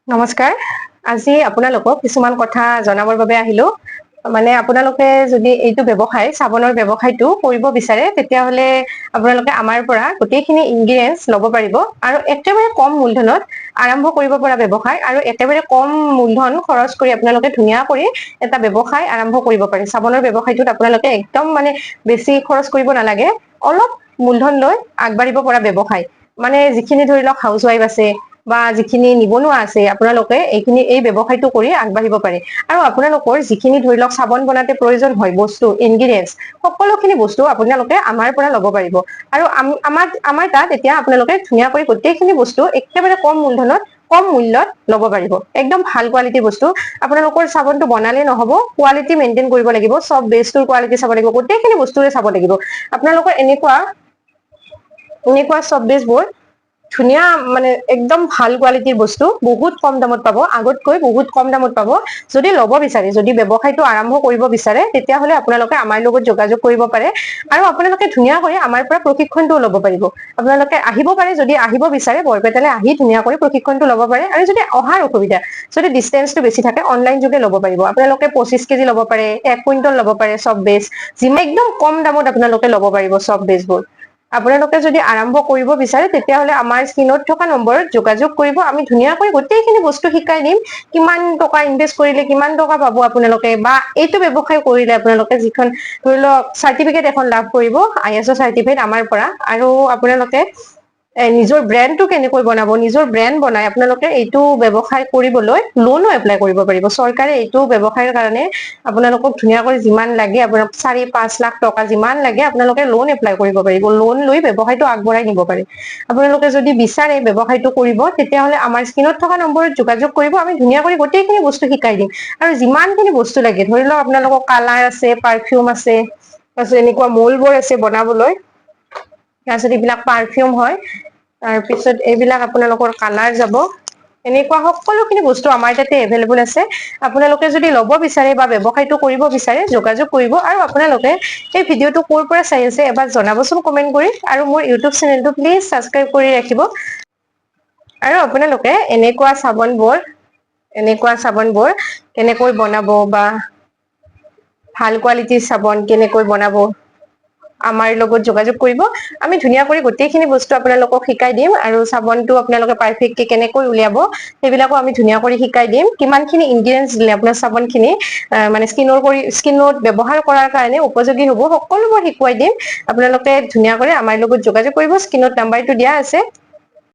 নমস্কাৰ। আজি আপোনালোকক কিছুমান কথা জনাবৰ বাবে আহিলো। মানে আপোনালোকে যদি এইটো ব্যৱসায় চাবোনৰ ব্যৱসায়টো কৰিব বিচাৰে তেতিয়াহলে আপোনালোকে আমাৰ পৰা গোটেইখিনি ইনগ্ৰিডিয়েন্টছ ল'ব পাৰিব আৰু একেবাৰে কম মূলধনত আৰম্ভ কৰিব পৰা ব্যৱসায় আৰু একেবাৰে কম মূলধন খৰচ কৰি আপোনালোকে ধুনীয়া কৰি এটা ব্যৱসায় আৰম্ভ কৰিব পাৰে। চাবোনৰ ব্যৱসায়টোত আপোনালোকে একদম মানে বেছি খৰচ কৰিব নালাগে, অলপ মূলধন লৈ আগবাঢ়িব পৰা ব্যৱসায়। মানে যিখিনি ধৰি লওক হাউচ ৱাইফ আছে বা যিখিনি নিবনুৱা আছে আপোনালোকে এই ব্যৱসায়টো কৰি আগবাঢ়িব পাৰে। আৰু আপোনালোকৰ যিখিনি ধৰি লওক চাবোন বনাতে প্ৰয়োজন হয় বস্তু ইনগ্ৰিডিয়েন্টছ সকলোখিনি বস্তু আপোনালোকে আমাৰ পৰা ল'ব পাৰিব। আৰু আমাৰ তাত এতিয়া আপোনালোকে ধুনীয়াকৈ গোটেইখিনি বস্তু একেবাৰে কম মূলধনত কম মূল্যত ল'ব পাৰিব। একদম ভাল কোৱালিটিৰ বস্তু। আপোনালোকৰ চাবোনটো বনালে নহব, কোৱালিটি মেইনটেইন কৰিব লাগিব, চব বেষ্টটোৰ কোৱালিটি চাব লাগিব, গোটেইখিনি বস্তুৰে চাব লাগিব। আপোনালোকৰ এনেকুৱা চব বেচবোৰ ধুনীয়া মানে একদম ভাল কোৱালিটিৰ বস্তু বহুত কম দামত পাব, আগতকৈ বহুত কম দামত পাব। যদি ল'ব বিচাৰে, যদি ব্যৱসায়টো আৰম্ভ কৰিব বিচাৰে তেতিয়াহলে আপোনালোকে আমাৰ লগত যোগাযোগ কৰিব পাৰে আৰু আপোনালোকে ধুনীয়াকৈ আমাৰ পৰা প্ৰশিক্ষণটোও ল'ব পাৰিব। আপোনালোকে আহিব পাৰে, যদি আহিব বিচাৰে বৰপেটালৈ আহি ধুনীয়াকৈ প্ৰশিক্ষণটো ল'ব পাৰে। আৰু যদি অহাৰ অসুবিধা, যদি ডিষ্টেন্সটো বেছি থাকে অনলাইন যোগে ল'ব পাৰিব। আপোনালোকে 25 কেজি ল'ব পাৰে, 1 কুইণ্টল ল'ব পাৰে, চব বেচ একদম কম দামত আপোনালোকে ল'ব পাৰিব চব বেচবোৰ। আপোনালোকে যদি আৰম্ভ কৰিব বিচাৰে তেতিয়াহলে আমাৰ স্ক্ৰীনত থকা নম্বৰত যোগাযোগ কৰিব। আমি ধুনীয়াকৈ গোটেইখিনি বস্তু শিকাই দিম। কিমান টকা ইনভেষ্ট কৰিলে কিমান টকা পাব আপোনালোকে, বা এইটো ব্যৱসায় কৰিলে আপোনালোকে যিখন ধৰি লওক চাৰ্টিফিকেট এখন লাভ কৰিব, ISO চাৰ্টিফিকেট আমাৰ পৰা। আৰু আপোনালোকে নিজৰ ব্ৰেণ্ডটো কেনেকৈ বনাব, নিজৰ ব্ৰেণ্ড বনাই আপোনালোকে এইটো ব্যৱসায় কৰিবলৈ লোনো এপ্লাই কৰিব পাৰিব। চৰকাৰে এইটো ব্যৱসায়ৰ কাৰণে আপোনালোকক ধুনীয়াকৈ যিমান লাগে আপোনাক 4-5 লাখ টকা যিমান লাগে আপোনালোকে লোন এপ্লাই কৰিব পাৰিব। লোন লৈ ব্যৱসায়টো আগবঢ়াই নিব পাৰে। আপোনালোকে যদি বিচাৰে ব্যৱসায়টো কৰিব তেতিয়াহলে আমাৰ স্ক্ৰীনত থকা নম্বৰত যোগাযোগ কৰিব। আমি ধুনীয়াকৈ গোটেইখিনি বস্তু শিকাই দিম। আৰু যিমানখিনি বস্তু লাগে ধৰি লওক আপোনালোকৰ কালাৰ আছে, পাৰফিউম আছে, তাৰপিছত এনেকুৱা মৌলবোৰ আছে বনাবলৈ, তাৰপিছত এইবিলাক পাৰফিউম হয়, তাৰপিছত এইবিলাক আপোনালোকৰ কালাৰ যাব। এনেকুৱা সকলোখিনি বস্তু আমাৰ তাতে এভেইলেবল আছে। আপোনালোকে যদি ল'ব বিচাৰে বা ব্যৱসায়টো কৰিব বিচাৰে যোগাযোগ কৰিব। আৰু আপোনালোকে এই ভিডিঅ'টো ক'ৰ পৰা চাই আছে এবাৰ জনাবচোন কমেন্ট কৰি। আৰু মোৰ ইউটিউব চেনেলটো প্লিজ ছাবস্ক্ৰাইব কৰি ৰাখিব। আৰু আপোনালোকে এনেকুৱা চাবোনবোৰ কেনেকৈ বনাব বা ভাল কোৱালিটিৰ চাবোন কেনেকৈ বনাব আমাৰ লগত যোগাযোগ কৰিব। আমি ধুনীয়া কৰি গোটেইখিনি বস্তু আপোনালোকক শিকাই দিম। আৰু চাবোনটো আপোনালোকে পাৰফেক্টলি কেনেকৈ উলিয়াব সেইবিলাকো আমি ধুনীয়া কৰি শিকাই দিম। কিমানখিনি ইনগ্ৰিডিয়েন্টছ দিলে আপোনাৰ চাবোনখিনি মানে স্কিনত ব্যৱহাৰ কৰাৰ কাৰণে উপযোগী হ'ব, সকলোবোৰ শিকুৱাই দিম। আপোনালোকে ধুনীয়া কৰি আমাৰ লগত যোগাযোগ কৰিব। স্ক্ৰীনত নাম্বাৰটো দিয়া আছে,